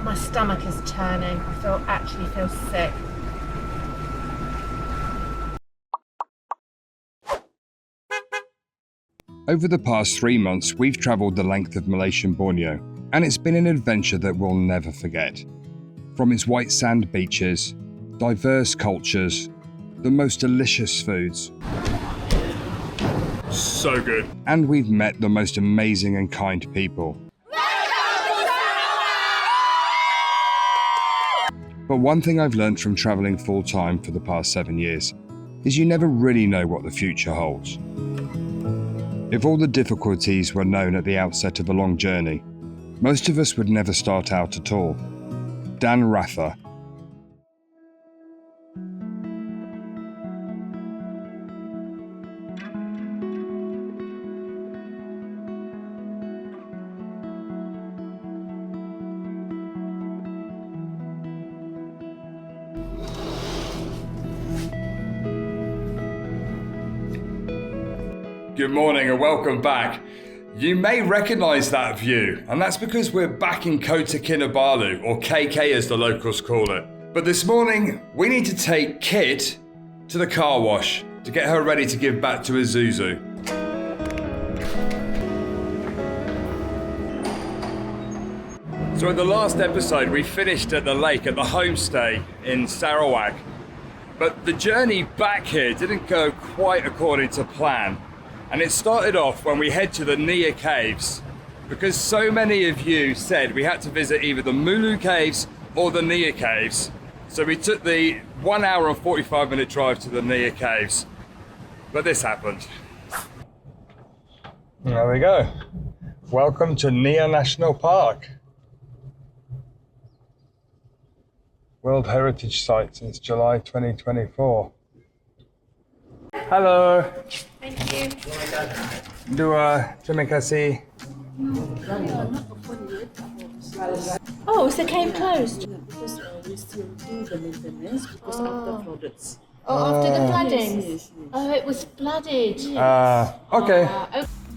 My stomach is turning. I actually feel sick. Over the past 3 months, we've travelled the length of Malaysian Borneo, and it's been an adventure that we'll never forget. From its white sand beaches, diverse cultures, the most delicious foods. So good. And we've met the most amazing and kind people. But one thing I've learned from travelling full-time for the past 7 years is you never really know what the future holds. If all the difficulties were known at the outset of a long journey, most of us would never start out at all. Dan Rather. Good morning and welcome back. You may recognise that view, and that's because we're back in Kota Kinabalu, or KK as the locals call it. But this morning, we need to take Kit to the car wash to get her ready to give back to Isuzu. So in the last episode, we finished at the lake at the homestay in Sarawak. But the journey back here didn't go quite according to plan. And it started off when we head to the Nia Caves, because so many of you said we had to visit either the Mulu Caves or the Nia Caves. So we took the 1 hour and 45-minute drive to the Nia Caves. But this happened. There we go. Welcome to Nia National Park. World Heritage Site since July 2024. Hello. Thank you. Terima kasih. Oh, is the cave closed? Because we still do the maintenance because after floods. Oh, after the flooding? Yes. Oh, it was flooded. Okay.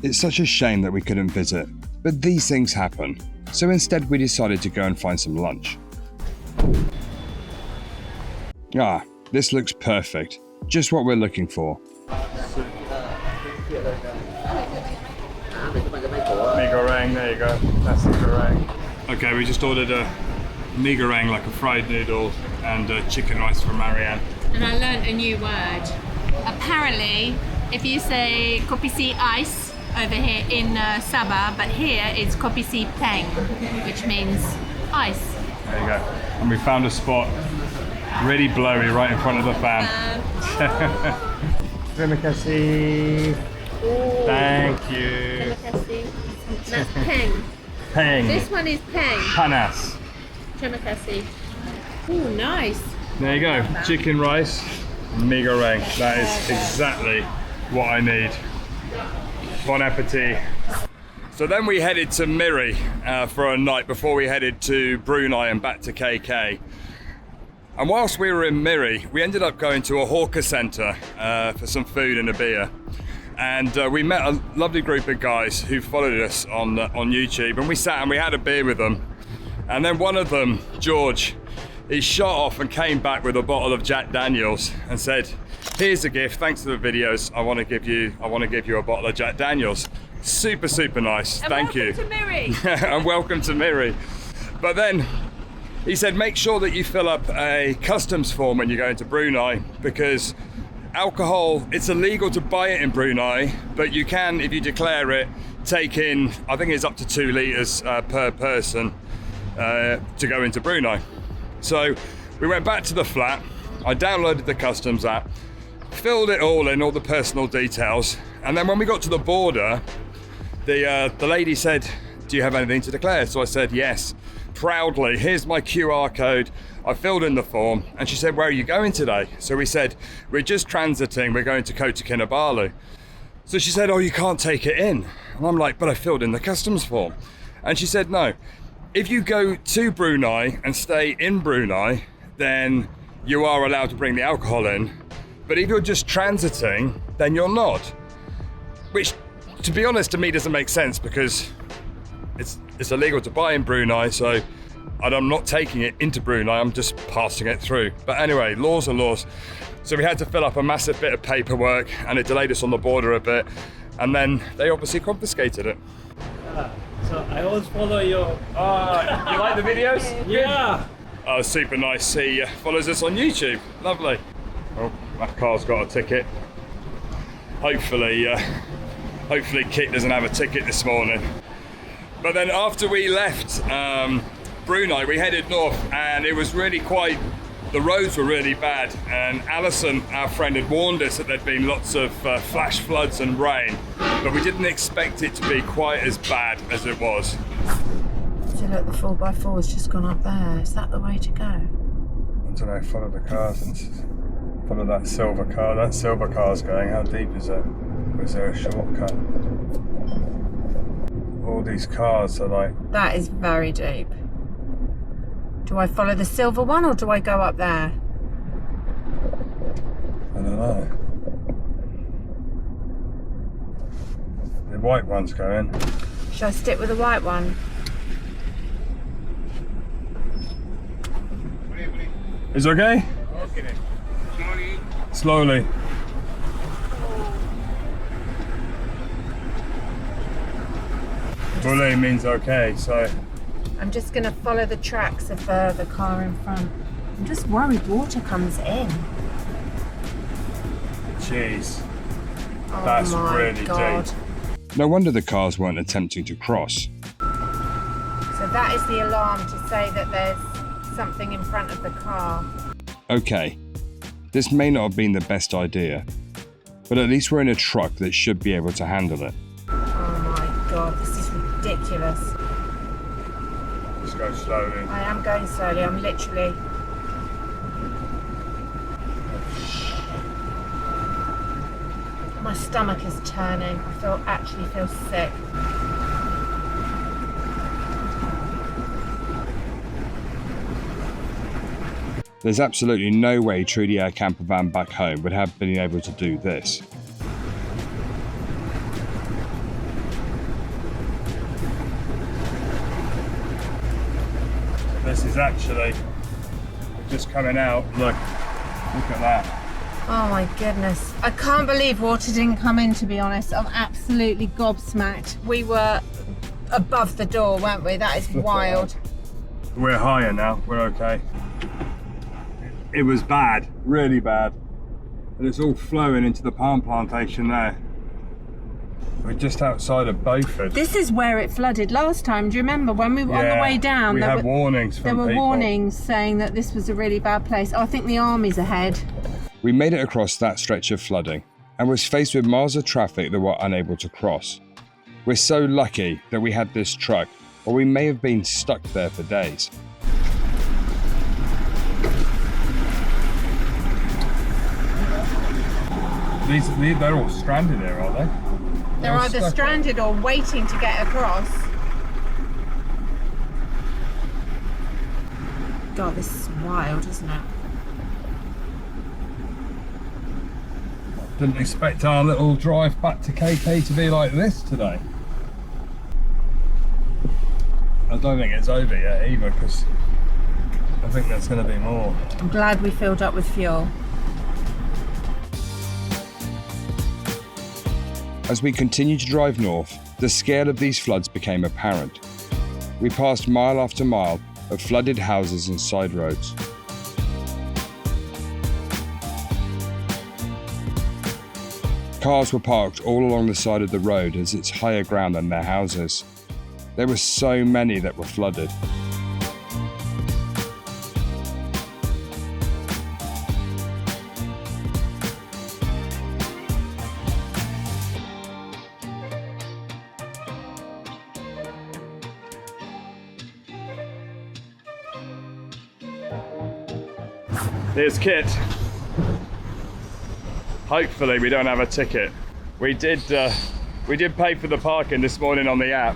It's such a shame that we couldn't visit, but these things happen. So instead we decided to go and find some lunch. Ah, this looks perfect. Just what we're looking for. Mee goreng, there you go. That's the goreng. Okay, we just ordered a mee goreng, like a fried noodle, and chicken rice from Marianne. And I learnt a new word. Apparently, if you say kopi C ice over here in Sabah, but here it's kopi C peng, which means ice. There you go. And we found a spot really blowy right in front of the fan. Terima kasih. Thank you. That's peng. Peng. This one is peng. Panas. Terima kasih. Oh, nice. There you go. Chicken rice, mee goreng. That is exactly what I need. Bon appetit. So then we headed to Miri for a night before we headed to Brunei and back to KK. And whilst we were in Miri, we ended up going to a hawker centre for some food and a beer. And we met a lovely group of guys who followed us on YouTube, and we sat and we had a beer with them. And then one of them, George, he shot off and came back with a bottle of Jack Daniels and said, "Here's a gift. Thanks for the videos. I want to give you a bottle of Jack Daniels." Super, super nice. Thank you. Welcome to Miri. And welcome to Miri. But then he said, make sure that you fill up a customs form when you go into Brunei, because alcohol, it's illegal to buy it in Brunei, but you can, if you declare it, take in, I think it's up to 2 litres per person to go into Brunei. So we went back to the flat, I downloaded the customs app, filled it all in, all the personal details, and then when we got to the border, the lady said, "Do you have anything to declare?" So I said, "Yes." Proudly, here's my QR code. I filled in the form, and she said, "Where are you going today?" So we said, "We're just transiting, we're going to Kota Kinabalu." So she said, "Oh, you can't take it in." And I'm like, "But I filled in the customs form." And she said, "No, if you go to Brunei and stay in Brunei, then you are allowed to bring the alcohol in. But if you're just transiting, then you're not." Which, to be honest, to me doesn't make sense, because it's illegal to buy in Brunei, so and I'm not taking it into Brunei, I'm just passing it through. But anyway, laws are laws. So we had to fill up a massive bit of paperwork, and it delayed us on the border a bit, and then they obviously confiscated it. So I always follow your. You like the videos? Yeah. Oh, super nice. He follows us on YouTube. Lovely. Oh, that car's got a ticket. Hopefully Kit doesn't have a ticket this morning. But then after we left Brunei, we headed north, and it was really the roads were really bad. And Alison, our friend, had warned us that there'd been lots of flash floods and rain, but we didn't expect it to be quite as bad as it was. So look, the 4x4 has just gone up there. Is that the way to go? I don't know, follow the cars and follow that silver car. That silver car's going. How deep is it? Or is there a shortcut? All these cars are like... That is very deep. Do I follow the silver one or do I go up there? I don't know. The white one's going. Should I stick with the white one? Is it okay? Okay. Slowly. Bule means okay, so... I'm just going to follow the tracks of the car in front. I'm just worried water comes in. Jeez. Oh That's my really God. deep. No wonder the cars weren't attempting to cross. So that is the alarm to say that there's something in front of the car. Okay, this may not have been the best idea, but at least we're in a truck that should be able to handle it. Oh my God, this is ridiculous. Just go slowly. I am going slowly, I'm literally... My stomach is turning. I actually feel sick. There's absolutely no way Trudy, our camper van back home, would have been able to do this. This is actually just coming out. Look at that. Oh my goodness. I can't believe water didn't come in, to be honest. I'm absolutely gobsmacked. We were above the door, weren't we? That is wild. We're higher now, we're okay. It was bad, really bad. And it's all flowing into the palm plantation there. We're just outside of Beaufort. This is where it flooded last time. Do you remember when we were on the way down? We had warnings from people. There were warnings saying that this was a really bad place. Oh, I think the army's ahead. We made it across that stretch of flooding and was faced with miles of traffic that were unable to cross. We're so lucky that we had this truck, or we may have been stuck there for days. They're all stranded here, are they? They're either stranded or waiting to get across. God, this is wild, isn't it? Didn't expect our little drive back to KK to be like this today. I don't think it's over yet either, because I think there's going to be more. I'm glad we filled up with fuel. As we continued to drive north, the scale of these floods became apparent. We passed mile after mile of flooded houses and side roads. Cars were parked all along the side of the road as it's higher ground than their houses. There were so many that were flooded. Here's Kit. Hopefully we don't have a ticket. We did pay for the parking this morning on the app,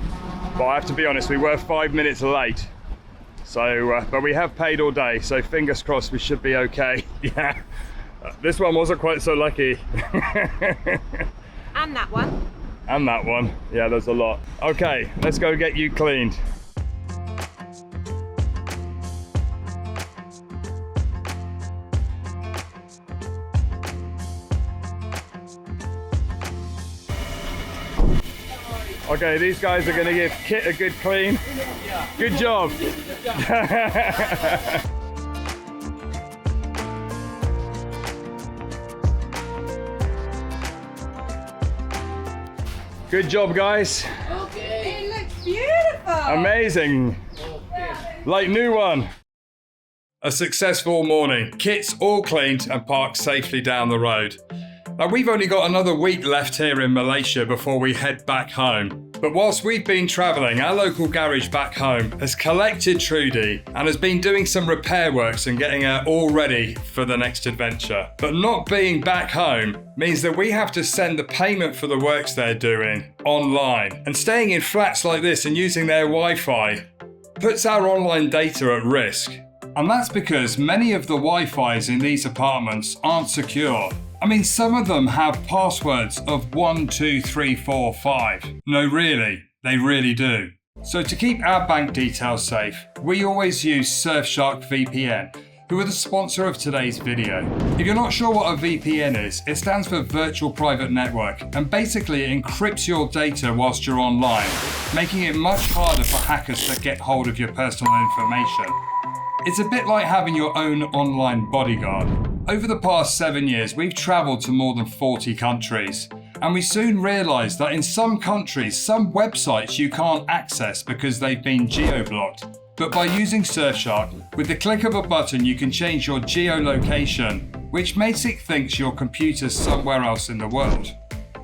but I have to be honest, we were 5 minutes late. So, but we have paid all day, so fingers crossed we should be okay. Yeah, this one wasn't quite so lucky. And that one. And that one. Yeah, there's a lot. Okay, let's go get you cleaned. Okay, these guys are going to give Kit a good clean. Good job. Good job, guys. It looks beautiful. Amazing. Like new one. A successful morning. Kit's all cleaned and parked safely down the road. Now we've only got another week left here in Malaysia before we head back home. But whilst we've been travelling, our local garage back home has collected Trudy and has been doing some repair works and getting her all ready for the next adventure. But not being back home means that we have to send the payment for the works they're doing online. And staying in flats like this and using their Wi-Fi puts our online data at risk. And that's because many of the Wi-Fis in these apartments aren't secure. I mean, some of them have passwords of 1, 2, 3, 4, 5. No, really, they really do. So to keep our bank details safe, we always use Surfshark VPN, who are the sponsor of today's video. If you're not sure what a VPN is, it stands for Virtual Private Network, and basically it encrypts your data whilst you're online, making it much harder for hackers to get hold of your personal information. It's a bit like having your own online bodyguard. Over the past 7 years, we've travelled to more than 40 countries, and we soon realised that in some countries, some websites you can't access because they've been geo-blocked. But by using Surfshark, with the click of a button you can change your geolocation, which makes it think your computer's somewhere else in the world.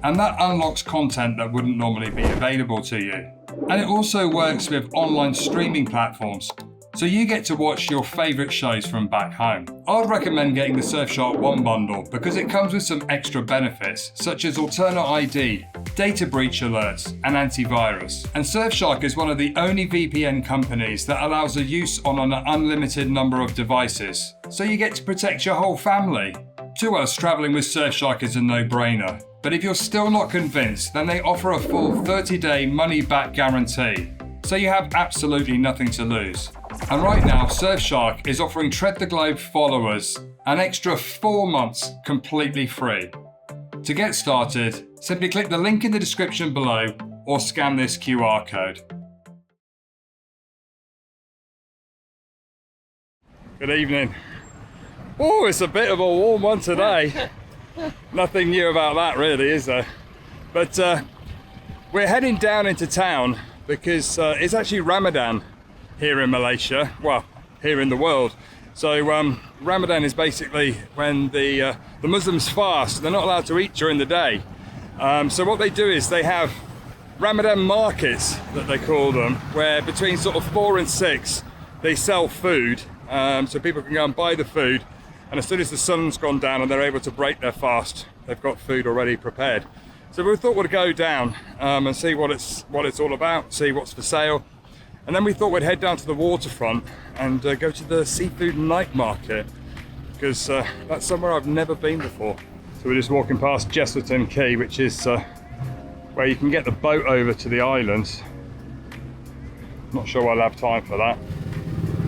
And that unlocks content that wouldn't normally be available to you. And it also works with online streaming platforms, so you get to watch your favourite shows from back home. I'd recommend getting the Surfshark One bundle because it comes with some extra benefits such as alternate ID, data breach alerts and antivirus. And Surfshark is one of the only VPN companies that allows a use on an unlimited number of devices, so you get to protect your whole family. To us, travelling with Surfshark is a no-brainer. But if you're still not convinced, then they offer a full 30-day money-back guarantee, so you have absolutely nothing to lose. And right now, Surfshark is offering Tread the Globe followers an extra 4 months completely free. To get started, simply click the link in the description below or scan this QR code. Good evening. Oh, it's a bit of a warm one today. Nothing new about that really, is there? But we're heading down into town because it's actually Ramadan here in Malaysia, well, here in the world. So Ramadan is basically when the Muslims fast. They're not allowed to eat during the day. So what they do is they have Ramadan markets, that they call them, where between sort of 4 and 6 they sell food, so people can go and buy the food, and as soon as the sun's gone down and they're able to break their fast, they've got food already prepared. So we thought we'd go down and see what it's all about, see what's for sale. And then we thought we'd head down to the waterfront and go to the seafood night market, because that's somewhere I've never been before. So we're just walking past Jesselton Quay, which is where you can get the boat over to the islands. Not sure I'll have time for that.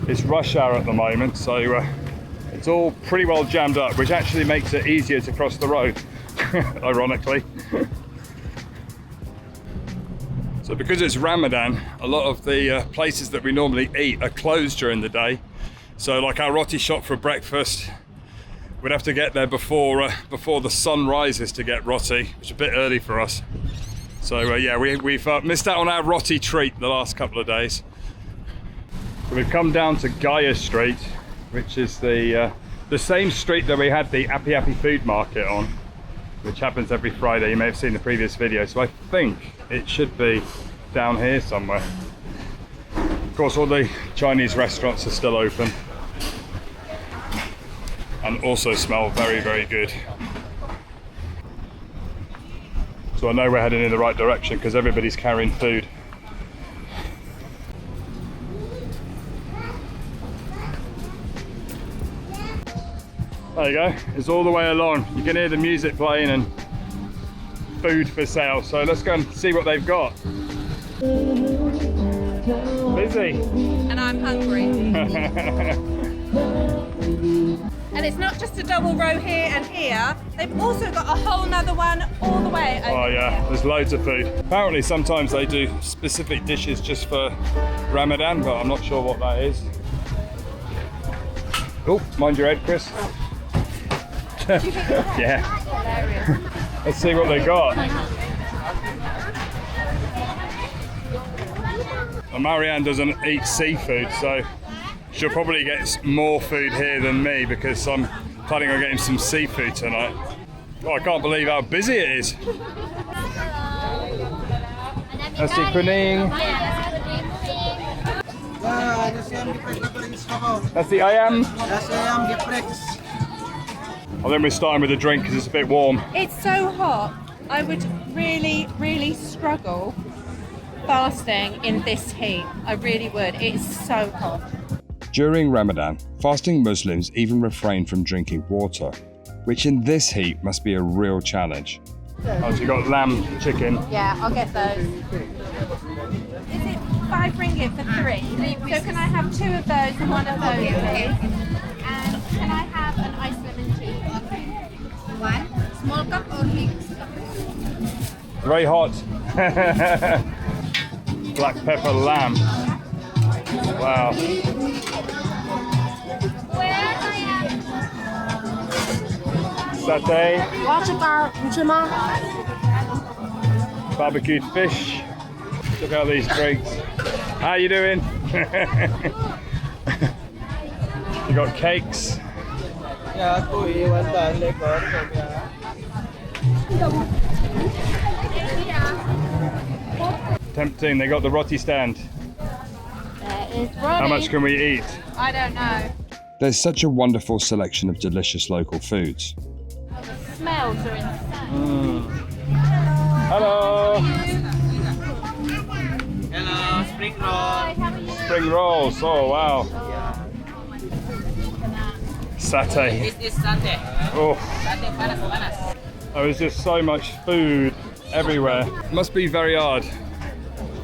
It's rush hour at the moment, so it's all pretty well jammed up, which actually makes it easier to cross the road, ironically. So because it's Ramadan, a lot of the places that we normally eat are closed during the day. So like our roti shop for breakfast, we'd have to get there before the sun rises to get roti, which is a bit early for us. So yeah, we've missed out on our roti treat the last couple of days. So we've come down to Gaya Street, which is the same street that we had the Api Api food market on, which happens every Friday. You may have seen the previous video. So I think it should be down here somewhere. Of course, all the Chinese restaurants are still open and also smell very, very good. So I know we're heading in the right direction because everybody's carrying food. There you go, it's all the way along. You can hear the music playing and food for sale. So let's go and see what they've got. Busy. And I'm hungry. And it's not just a double row here and here. They've also got a whole nother one all the way over Oh yeah, here. there's loads of food. Apparently sometimes they do specific dishes just for Ramadan, but I'm not sure what that is. Oh, mind your head, Chris. Yeah. Let's see what they got. Well, Marianne doesn't eat seafood, so she'll probably get more food here than me because I'm planning on getting some seafood tonight. Oh, I can't believe how busy it is. Nasi kuning. Nasi ayam. I think we're starting with a drink because it's a bit warm. It's so hot. I would really, really struggle fasting in this heat. I really would. It's so hot. During Ramadan, fasting Muslims even refrain from drinking water, which in this heat must be a real challenge. Oh, so you got lamb chicken. Yeah, I'll get those. Is it 5 ringgit for 3? So can I have 2 of those and 1 of those, please? And can I have an iced lemon tea? 1 small cup or mixed cup? Very hot. Black pepper lamb. Wow. Satay. Barbecued fish. Look at these drinks. How you doing? You got cakes. Tempting, they got the roti stand. How much can we eat? I don't know. There's such a wonderful selection of delicious local foods. The smells are insane. Hello. Hello, spring roll. Hi, how are you? Spring rolls. Oh wow. Satay. This is Sunday. Oh. Sunday panas. There was just so much food everywhere. Must be very hard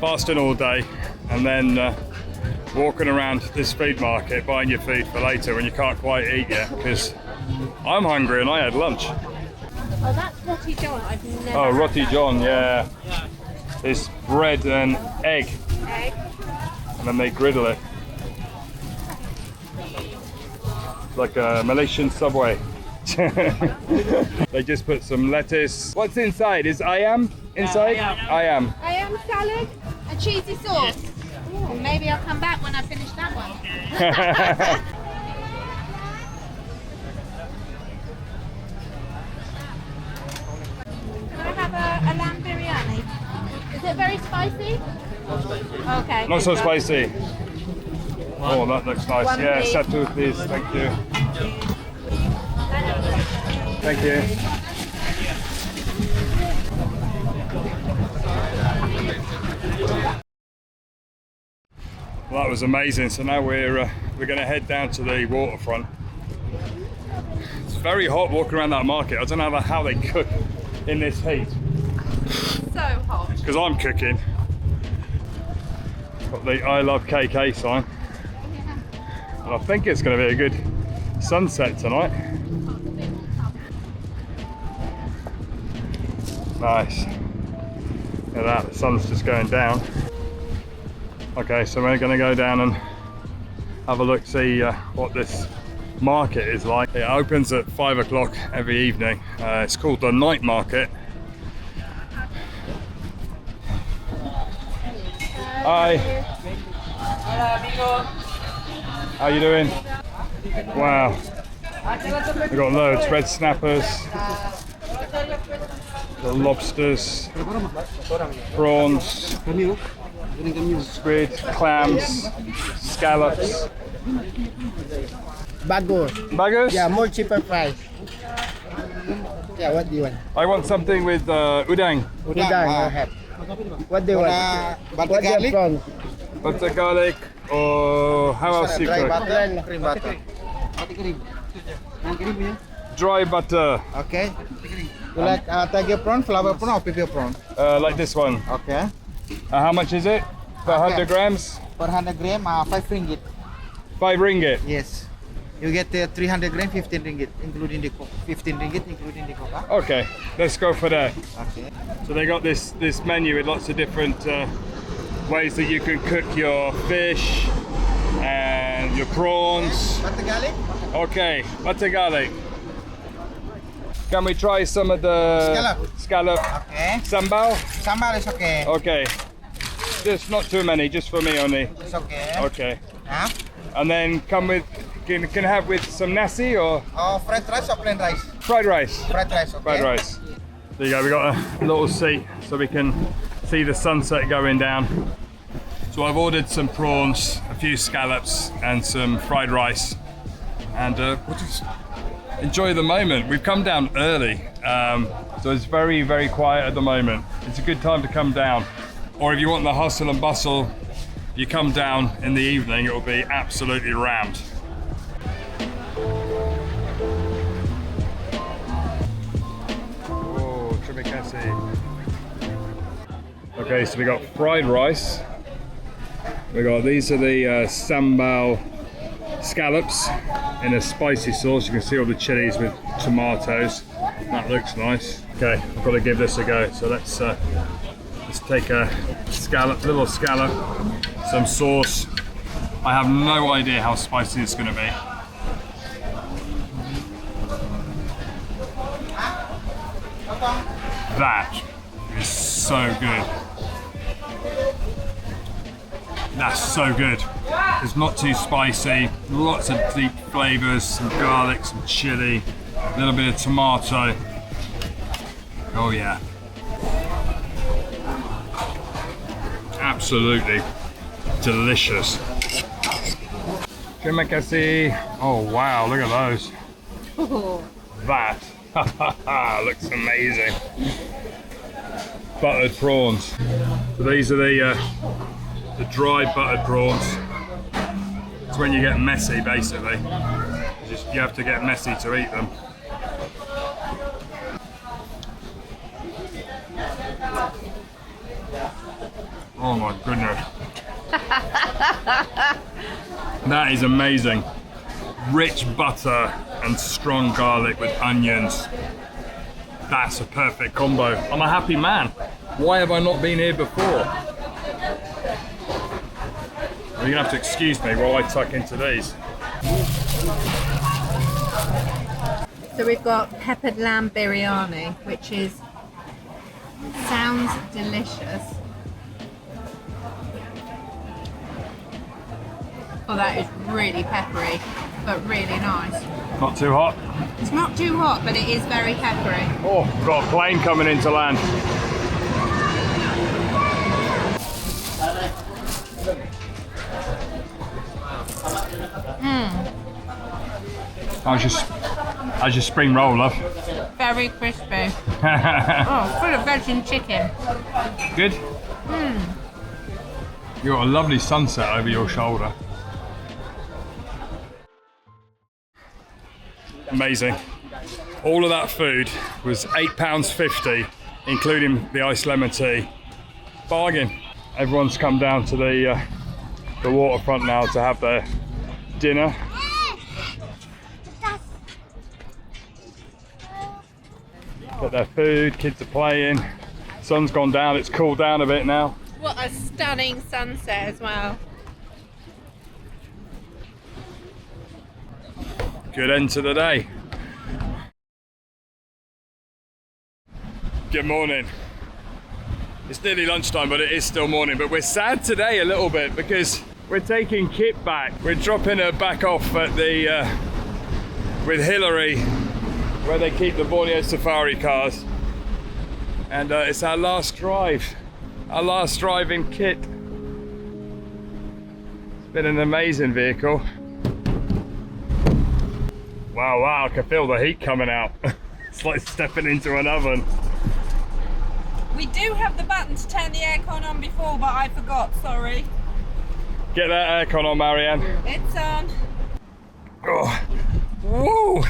fasting all day and then walking around this food market buying your food for later when you can't quite eat yet, because I'm hungry and I had lunch. Oh, that's Roti John. I've never Oh, had roti that. john, yeah. It's bread and egg, Egg. and then they griddle it. Like a Malaysian Subway. They just put some lettuce. What's inside? Is ayam inside? Ayam. I am salad, a cheesy sauce. Ooh, maybe I'll come back when I finish that one. Can I have a lamb biryani? Is it very spicy? Okay. Not so spicy. Oh, that looks nice. One, Yeah, please. satay, please. Thank you. Thank you. Well, that was amazing. So now we're going to head down to the waterfront. It's very hot walking around that market. I don't know how they cook in this heat, So hot. because I'm cooking. Got the I Love KK sign. And I think it's going to be a good sunset tonight. Nice. Look at that, the sun's just going down. Okay, so we're going to go down and have a look, see what this market is like. It opens at 5 o'clock every evening. It's called the night market. Hi. How you doing? Wow. We've got loads, red snappers, the lobsters, prawns, squid, clams, scallops. Bagus. Bagus? Yeah, more cheaper price. Yeah, what do you want? I want something with udang, Udang, I have. What do you want? butter What do you have garlic? prawns? butter garlic, or how else you Dry cook? butter and cream butter. Dry butter, Okay. You like tiger prawn, flower prawn, or pipil prawn? like this one. Okay. How much is it? Per 100 Okay. grams? Per 100 gram, 5 ringgit. 5 ringgit. Yes. You get 300 gram, 15 ringgit, including the 15 ringgit, including the coca. Okay, let's go for that. Okay. So they got this menu with lots of different ways that you can cook your fish and your prawns. Butter garlic. Okay, butter garlic. Can we try some of the scallop? Okay. Sambal? Sambal is okay. Okay. Just not too many, just for me only. It's okay. Okay. Huh? And then come with, can I have with some nasi or Oh, fried rice or plain rice? fried rice? Fried rice, okay. Fried rice. There you go, we got a little seat so we can see the sunset going down. So I've ordered some prawns, a few scallops and some fried rice. And we'll just enjoy the moment. We've come down early, so it's very, very quiet at the moment. It's a good time to come down. Or if you want the hustle and bustle, you come down in the evening, it will be absolutely rammed. Oh, terima kasih. Okay, so we got fried rice. These are the sambal scallops in a spicy sauce. You can see all the chilies with tomatoes. That looks nice. Okay, I've got to give this a go. So let's take a little scallop, some sauce. I have no idea how spicy it's going to be. That is so good. That's so good. It's not too spicy, lots of deep flavors, some garlic, some chili, a little bit of tomato. Oh yeah. Absolutely delicious. Terima kasih. Oh wow, look at those. That looks amazing. Buttered prawns. So these are the dry buttered prawns. It's when you get messy, basically. You have to get messy to eat them. Oh my goodness. That is amazing. Rich butter and strong garlic with onions. That's a perfect combo. I'm a happy man. Why have I not been here before? Well, you're gonna have to excuse me while I tuck into these. So we've got peppered lamb biryani, which sounds delicious. Oh, that is really peppery, but really nice. Not too hot. It's not too hot, but it is very peppery. Oh, got a plane coming into land. How's your spring roll, love? Very crispy. Oh, full of veg and chicken. Good? You've got a lovely sunset over your shoulder. Amazing. All of that food was £8.50, including the iced lemon tea. Bargain. Everyone's come down to the waterfront now to have their dinner. Get their food, kids are playing. Sun's gone down, it's cooled down a bit now. What a stunning sunset as well. Good end to the day. Good morning. It's nearly lunchtime, but it is still morning. But we're sad today a little bit because we're taking Kit back. We're dropping her back off at the with Hillary, where they keep the Borneo Safari cars. And it's our last drive. Our last drive in Kit. It's been an amazing vehicle. Wow, I can feel the heat coming out. It's like stepping into an oven. We do have the button to turn the aircon on before, but I forgot, sorry. Get that aircon on, Marianne. It's on. Oh, woo!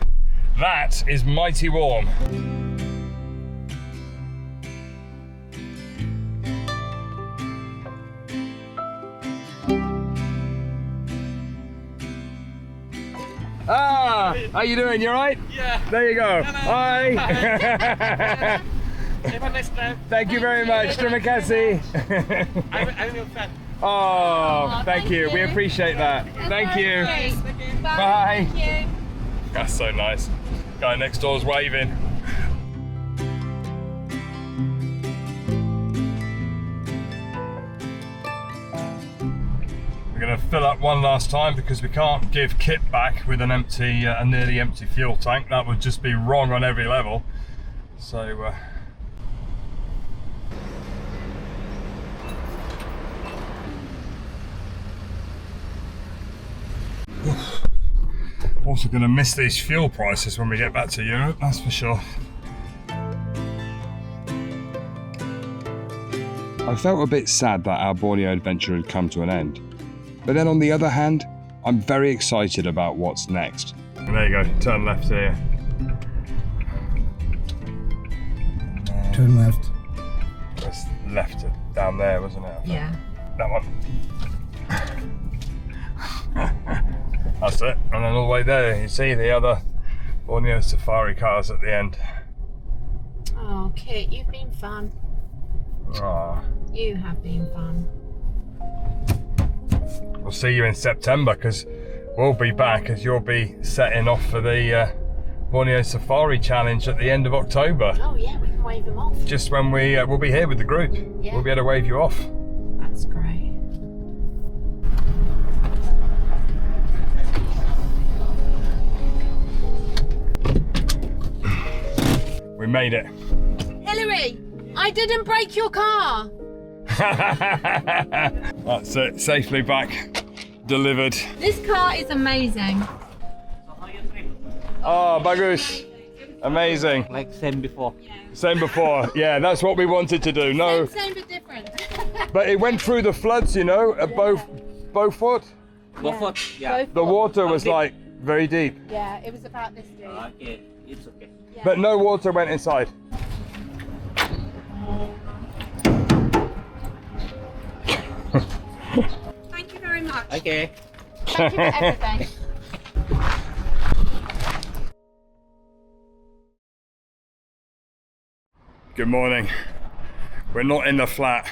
That is mighty warm. Ah, how you doing? You alright? Yeah. There you go. Hi. Have a nice time. Thank you very much. Terima kasih. I'm your fan. Oh, thank you. We appreciate that. Thank you. Bye. Thank you. That's so nice. Guy next door's waving. We're going to fill up one last time because we can't give kit back with an empty, a nearly empty fuel tank. That would just be wrong on every level. So. Also going to miss these fuel prices when we get back to Europe, that's for sure. I felt a bit sad that our Borneo adventure had come to an end. But then on the other hand, I'm very excited about what's next. And there you go, turn left here. Turn left. It was left down there, wasn't it? Yeah. That one. That's it. And then all the way there, you see the other Borneo Safari cars at the end. Oh, Kit, you've been fun. Aww. You have been fun. We'll see you in September because we'll be back as you'll be setting off for the Borneo Safari Challenge at the end of October. Oh yeah, we can wave them off. Just when we'll be here with the group. Yeah. We'll be able to wave you off. That's great. We made it. Hillary, I didn't break your car. That's it, safely back, delivered. This car is amazing. Oh, bagus. Amazing. Like same before. Same before. Yeah, that's what we wanted to do. No, Same but different. but it went through the floods, you know, at Beaufort. Beaufort, yeah. The water was like very deep, Yeah, it was about this deep. Okay, it's okay. but no water went inside. Thank you very much. Okay. Thank you for everything. Good morning. We're not in the flat,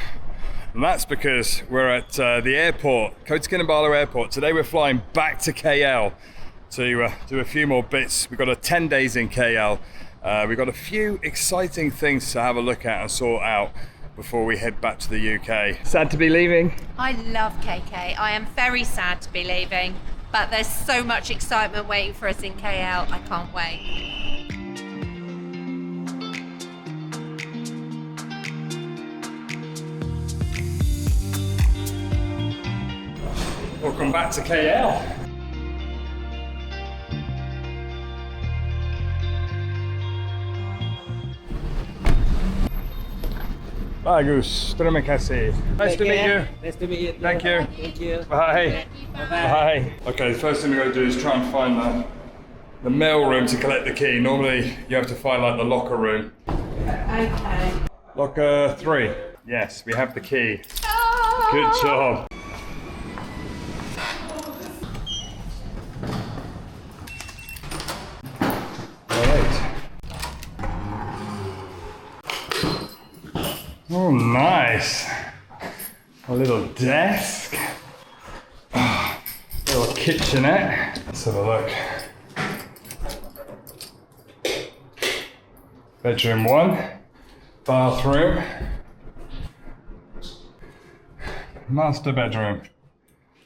and that's because we're at the airport, Kota Kinabalu Airport. Today we're flying back to KL to do a few more bits. We've got 10 days in KL. We've got a few exciting things to have a look at and sort out before we head back to the UK. Sad to be leaving. I love KK. I am very sad to be leaving, but there's so much excitement waiting for us in KL. I can't wait. Welcome back to KL. Bagus, terima kasih. Nice to meet you. Nice to meet you. Thank you. Thank you. Bye. Bye. Okay, the first thing we're going to do is try and find the mail room to collect the key. Normally you have to find like the locker room. Okay. Locker 3. Yes, we have the key. Good job. Oh, nice. A little desk. Oh, little kitchenette. Let's have a look. Bedroom 1. Bathroom. Master bedroom.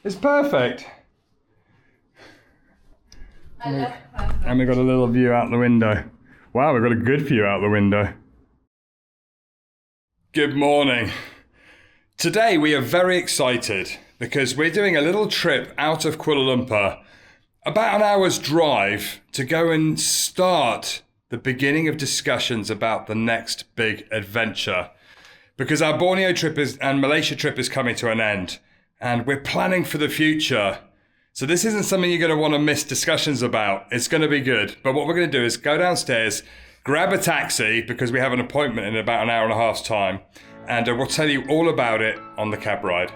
It's perfect. And we've got a little view out the window. Wow, we've got a good view out the window. Good morning. Today we are very excited because we're doing a little trip out of Kuala Lumpur, about an hour's drive to go and start the beginning of discussions about the next big adventure. Because our Borneo trip and Malaysia trip is coming to an end and we're planning for the future. So this isn't something you're going to want to miss discussions about. It's going to be good. But what we're going to do is go downstairs, grab a taxi because we have an appointment in about an hour and a half's time, and we'll tell you all about it on the cab ride.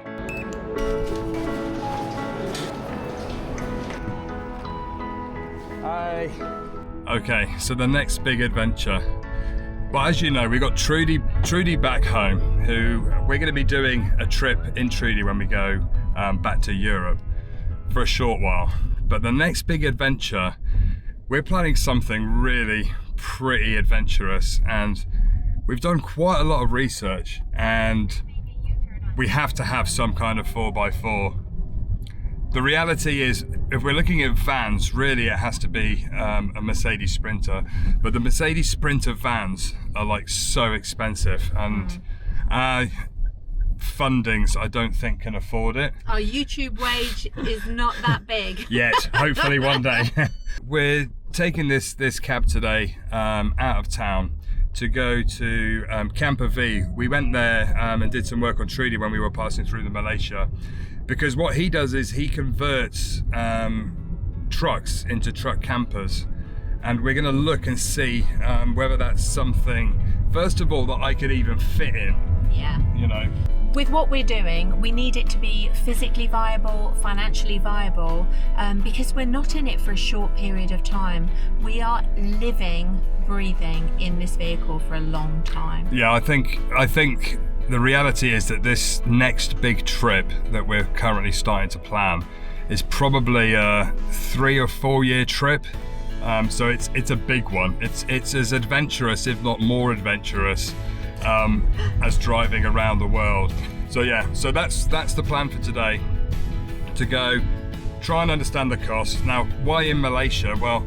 Hi. Okay, so the next big adventure. Well, as you know, we got Trudy back home, who we're going to be doing a trip in Trudy when we go back to Europe for a short while. But the next big adventure, we're planning something really pretty adventurous, and we've done quite a lot of research, and we have to have some kind of 4x4. The reality is, if we're looking at vans, really it has to be a Mercedes Sprinter, but the Mercedes Sprinter vans are like so expensive, and fundings I don't think can afford it. Our YouTube wage is not that big. Yet, hopefully one day. We're taking this cab today out of town to go to Camper V. We went there and did some work on Trudy when we were passing through the Malaysia, because what he does is he converts trucks into truck campers, and we're going to look and see whether that's something, first of all, that I could even fit in. Yeah. You know. With what we're doing, we need it to be physically viable, financially viable, because we're not in it for a short period of time. We are living, breathing in this vehicle for a long time. Yeah, I think the reality is that this next big trip that we're currently starting to plan is probably a 3 or 4 year trip. So it's a big one. It's as adventurous, if not more adventurous, as driving around the world. So yeah, so that's the plan for today. To go try and understand the costs. Now, why in Malaysia? Well,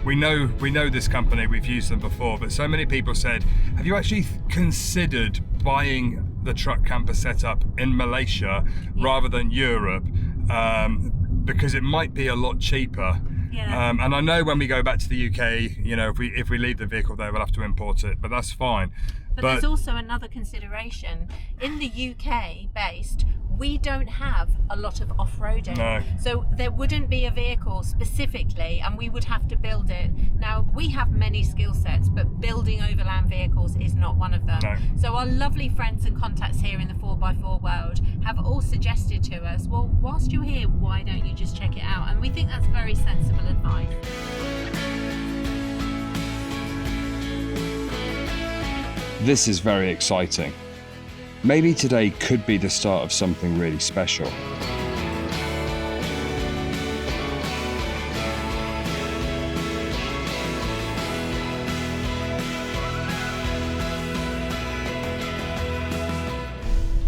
we know this company, we've used them before, but so many people said, have you actually considered buying the truck camper setup in Malaysia rather than Europe? Because it might be a lot cheaper. Yeah. And I know when we go back to the UK, you know, if we leave the vehicle there, we'll have to import it, but that's fine. But there's also another consideration. In the UK based, we don't have a lot of off-roading. No. So there wouldn't be a vehicle specifically, and we would have to build it. Now, we have many skill sets, but building overland vehicles is not one of them. No. So our lovely friends and contacts here in the 4x4 world have all suggested to us, well, whilst you're here, why don't you just check it out? And we think that's very sensible advice. This is very exciting. Maybe today could be the start of something really special.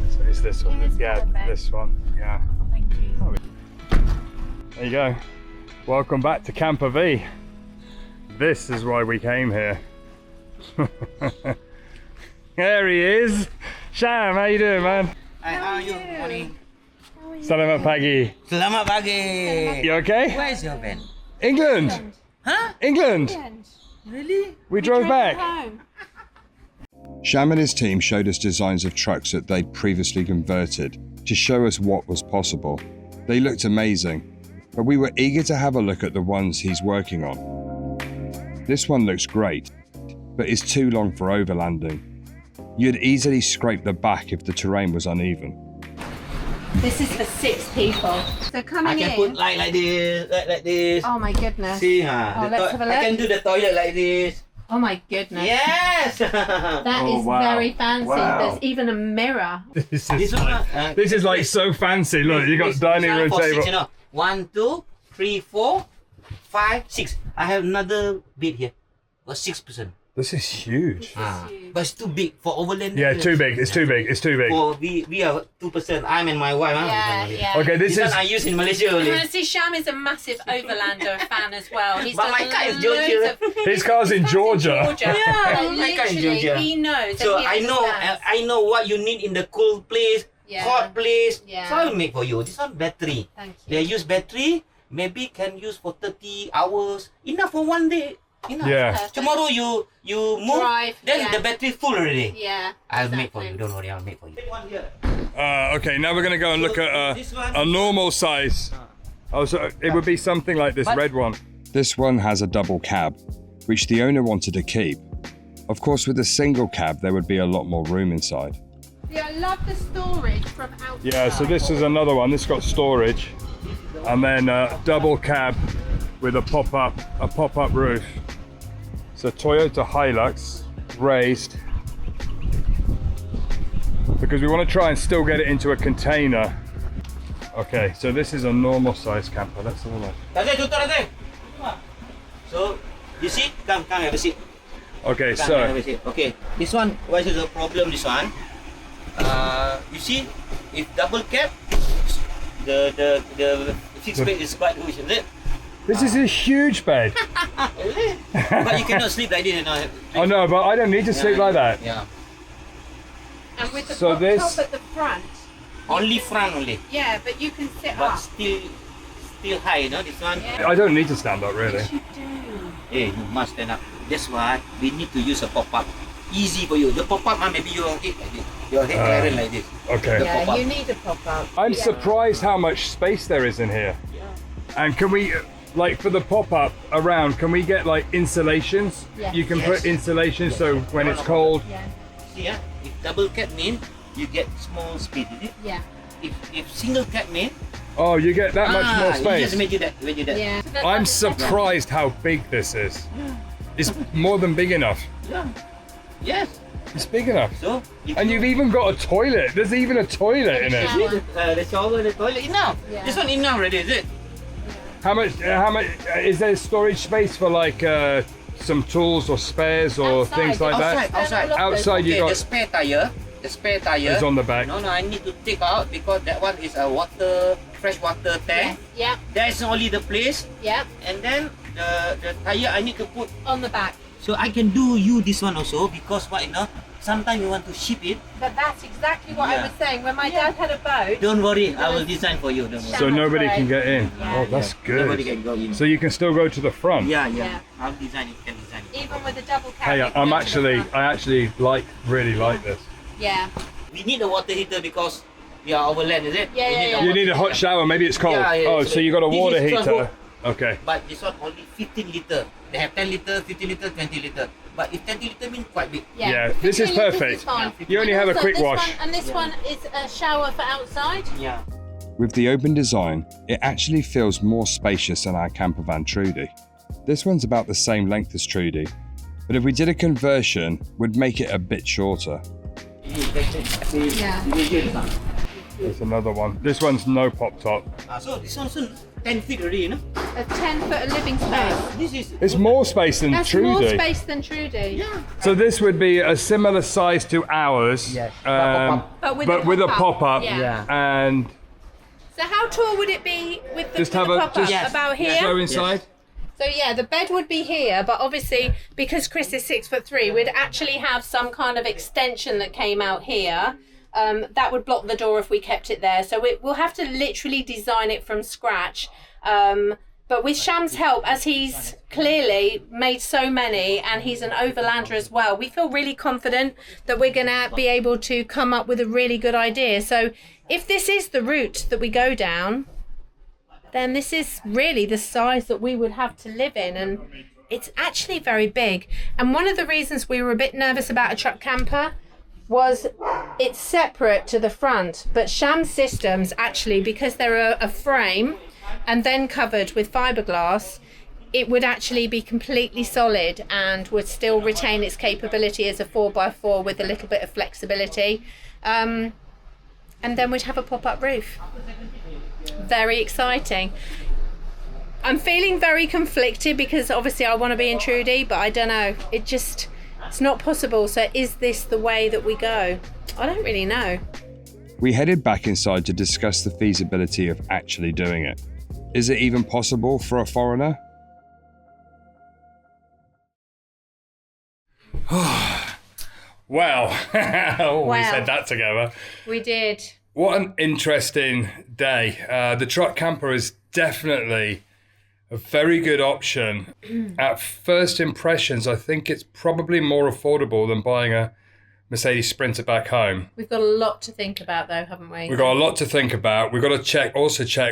So it's this one. It is Yeah, perfect. this one. Yeah. Thank you. There you go. Welcome back to Camper V. This is why we came here. There he is. Sham, how you doing, man? Hi, how are you? Morning. Selamat pagi. Selamat pagi. You okay? Where's your van? England. Huh? England. Really? We drove back. Home. Sham and his team showed us designs of trucks that they'd previously converted to show us what was possible. They looked amazing, but we were eager to have a look at the ones he's working on. This one looks great, but is too long for overlanding. You'd easily scrape the back if the terrain was uneven. This is for 6 people. So I coming can in. put like this, like this. Oh my goodness. See, huh? Oh, let's have a I can look. do the toilet like this. Oh my goodness. Yes. That Oh, is wow. very fancy. Wow. There's even a mirror. This This one. this is like so fancy. Look, you got this dining one room for table. 6, you know. 1, 2, 3, 4, 5, 6. I have another bed here. For 6%. This is huge. But it's too big for overland. Yeah, too big. It's too big. It's too big. For we are 2%. I'm and my wife. Yeah. Okay, this This is. one I use in Malaysia only. See, Sham is a massive overlander fan as well. He's But done my car is loads Georgia. of- His car's in Georgia. Yeah, my car is literally, Georgia. he knows. So and he I know understands. I know what you need in the cold place, Yeah. hot place. Yeah. So I'll make for you. This one battery. Thank you. They use battery. Maybe can use for 30 hours. Enough for one day. Enough. Yeah. Perfect. Tomorrow you move. Drive, Then yeah. the battery full already. Yeah. I'll make for exactly. you. Don't worry. I'll make for you. One here. Okay, now we're going to go and look at This one- a normal size. Oh, so it would be something like this red one. This one has a double cab, which the owner wanted to keep. Of course, with a single cab, there would be a lot more room inside. Yeah, I love the storage from outside. Yeah, so this is another one. This got storage, and then double cab with a pop-up roof. It's a Toyota Hilux raised because we want to try and still get it into a container. Okay, so this is a normal size camper. Let's have a look. So, you see? Come, have a seat. Okay, Come, so have a seat. Okay, this one, what is the problem, this one? You see, if double cab, the fixed bed is quite huge, isn't it? this is a huge bed. But you cannot sleep like this, you know. I know, but I don't need to sleep like that. Yeah. And with the So top this- top at the front, Only front only. yeah, but you can sit But up. still high, you know, this one. Yeah. I don't need to stand up really. You do. Hey, you must stand up. That's why we need to use a pop-up. Easy for you. The pop-up, maybe your head like this. Your head clearance like this. Okay. The Yeah, pop-up. you need a pop-up. I'm surprised how much space there is in here. And can we, like for the pop-up around, can we get like insulations? Yes. You can Yes. put insulation so when it's cold. Yeah. See, if double cab mean, you get small speed, is it? Yeah. If single cab mean, Oh, you get that much more you just space. imagine that. Yeah. I'm surprised how big this is. It's more than big enough. Yeah. Yes. It's big enough. So, if And you've even got a toilet. There's even a toilet in it. see the shower, the toilet, enough. Yeah. This one enough already, is it? How much is there storage space for like some tools or spares or Outside. things like that? Outside. Outside you Okay, the got spare tire. is on the back. No, I need to take out because that one is a fresh water tank. Yeah. That's only the place. Yeah. And then the tire I need to put. On the back. So I can do you this one also because what you know, sometimes you want to ship it. But that's exactly what I Yeah. was saying. When my dad had a boat, Don't worry, I will design for you. Don't worry. So nobody can get in. Yeah. Oh, that's Nobody good. can go in. So you can still go to the front. Yeah. Yeah. I'll design it. Can design it. even with a double cab. Hey, you can go to the front. I actually really like this. Yeah. We need a water heater because we are over land, is it? Yeah, We yeah, need yeah. a You need a hot shower. Maybe it's cold. Yeah, yeah, Oh, so so you got a this water is heater. 12. Okay. But this one only 15 liter. They have 10 liter, 15 liter, 20 liter. But if 20 liter means quite big. Yeah, this is 15 litres perfect. fine. You only And have a also quick this wash. One, and this one is a shower for outside. Yeah. With the open design, it actually feels more spacious than our camper van Trudy. This one's about the same length as Trudy, but if we did a conversion, we'd make it a bit shorter. Yeah. There's another one. This one's no pop top. So this one soon 10 feet already, you know? A 10-foot living space. This is. It's more space than That's more Trudy. space than Trudy. Yeah. So this would be a similar size to ours, Yes. But with a pop-up. Yeah. And So how tall would it be with the, just with have the a pop-up? just About here? go inside. So yeah, the bed would be here, but obviously because Chris is 6'3", we'd actually have some kind of extension that came out here. That would block the door if we kept it there. So we'll have to literally design it from scratch. But with Sham's help, as he's clearly made so many and he's an overlander as well, we feel really confident that we're going to be able to come up with a really good idea. So if this is the route that we go down, then this is really the size that we would have to live in. And it's actually very big. And one of the reasons we were a bit nervous about a truck camper was it's separate to the front. But Sham's systems, actually, because they're a frame and then covered with fiberglass, it would actually be completely solid and would still retain its capability as a 4x4 with a little bit of flexibility. And then we'd have a pop-up roof. Very exciting. I'm feeling very conflicted because obviously I want to be in Trudy, but I don't know. It's not possible. So is this the way that we go? I don't really know. We headed back inside to discuss the feasibility of actually doing it. Is it even possible for a foreigner? Wow. We Wow. said that together. We did. What an interesting day. The truck camper is definitely a very good option. At first impressions, I think it's probably more affordable than buying a Mercedes Sprinter back home. We've got a lot to think about though, haven't we? We've got a lot to think about. We've got to check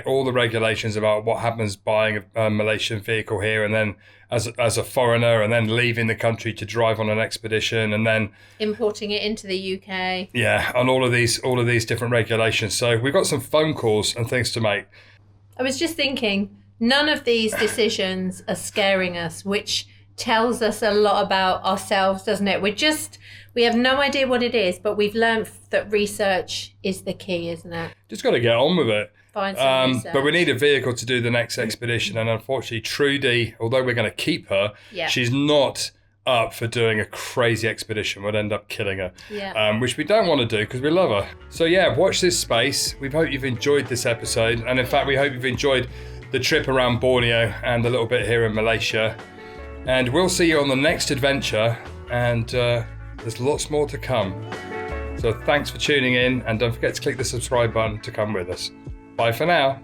all the regulations about what happens buying a Malaysian vehicle here and then as a foreigner and then leaving the country to drive on an expedition and then Importing it into the UK. yeah, on all of these different regulations. So we've got some phone calls and things to make. I was just thinking, none of these decisions are scaring us, which tells us a lot about ourselves, doesn't it? We have no idea what it is, but we've learned that research is the key, isn't it? Just got to get on with it. Find some research. But we need a vehicle to do the next expedition, and unfortunately Trudy, although we're going to keep her, she's not up for doing a crazy expedition. Would end up killing her, which we don't want to do because we love her. So yeah, watch this space. We hope you've enjoyed this episode, and in fact we hope you've enjoyed the trip around Borneo and a little bit here in Malaysia, and we'll see you on the next adventure, and there's lots more to come. So thanks for tuning in, and don't forget to click the subscribe button to come with us. Bye for now.